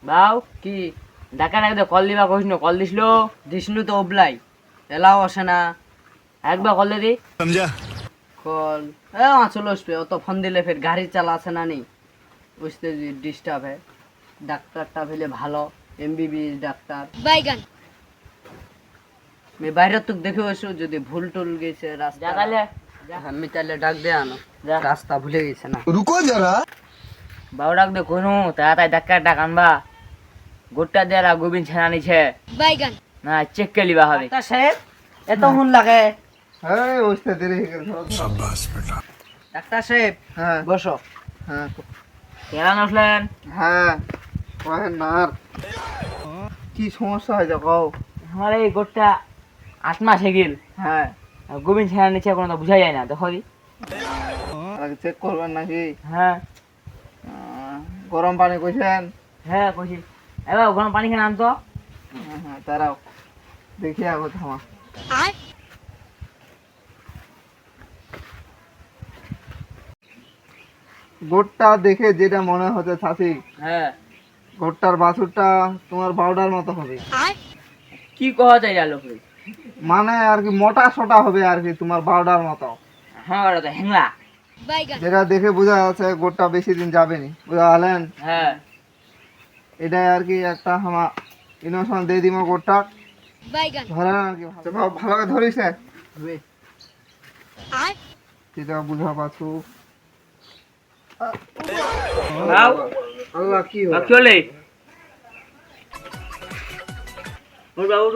বাউ কি ডাকা ডাকে কল দিবা কইছিল কল দিছিল তো অবলাই এলাও আসে না একবার কল দে দি समझा কল চলে আসবে অত ফোন দিলে ফের গাড়ি চালাছে না নি বুঝতে ডিস্টার্ব হয় ডাক্তারটা ফেলে ভালো এমবিবিএস ডাক্তার বাইগান আমি বাইরে তো দেখে আসো যদি ভুল টুল গেছে রাস্তা আমি তাহলে ডাক দে আনো রাস্তা ভুলে গেছে না रुको जरा বাবু ডাক দে কোনো তাড়াতাড়ি ডাক্তার ডাক আনবা গোটা দেরা গোবিন্দ ছেনা নিছে বাইগান না চেক কে লিবা হবে ডাক্তার সাহেব এত হুন লাগে হ্যাঁ ওইটা দেরি হয়ে গেল शाबाश बेटा ডাক্তার সাহেব হ্যাঁ বসো হ্যাঁ কেন আসলেন হ্যাঁ ওহে নার কি সমস্যা হয় কও আমার এই গোটা 8 মাস হয়ে গেল হ্যাঁ গোবিন্দ ছেনা নিচে কোনো তো বুঝা যায় না দেখো দি আগে চেক করবেন নাকি হ্যাঁ গরম পানি কইছেন হ্যাঁ কইছি এবার গরম পানি খেয়ে আনতো হ্যাঁ হ্যাঁ তারাও দেখি আগো থামা আর গোটটা দেখে যেটা মনে হচ্ছে ছাতি হ্যাঁ গোটটার বাছুরটা তোমার পাউডার মতো হবে আর কি কহা চাই লোক মানে আর কি মোটা সোটা হবে আর কি তোমার পাউডার মতো হ্যাঁ ওটা তো হেংলা বাইগান যেটা দেখে বোঝা যাচ্ছে গোটটা বেশি দিন যাবে নি বুঝা হলেন হ্যাঁ এটাই আর কি একটা আমার ইনোশন দিয়ে দিব গোটটা বাইগান ধরেন আর কি ভালো করে ধরিস না আর সেটা বুঝা পাচ্ছু বাউ আল্লাহ কি হলো? চলে ওর বাবু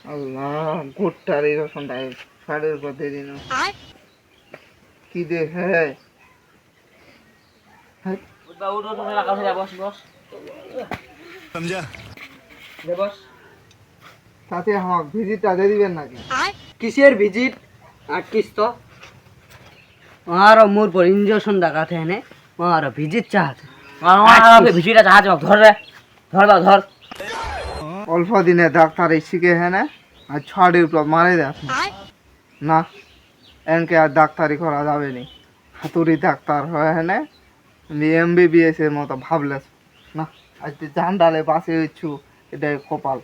আল্লাহ গোটটার এই রসনটা শাড়ির উপর দিয়ে দিন আর কি দেখে বাবু তুমি লাগা হয়ে বস বস समझा বস সাথে আমার ভিজিটটা দিয়ে দিবেন নাকি আর কিসের ভিজিট আর্টিস তো আর মোর পর ইনজেকশন দেখাতে হেনে আর ভিজিট চাহাতে আমার ভিজিটটা চাহাতে ধর রে ধর বা ধর অল্প দিনে ডাক্তার এই শিখে হ্যাঁ না আর ছাড়ির উপর মারে দেখ আর না এনকে আর ডাক্তারি করা যাবে নি হাতুড়ি ডাক্তার হয় হ্যাঁ না এমবিবিএস এর মতো ভাবলেস না আজ জান ডালে বাসে হচ্ছু এটাই কপাল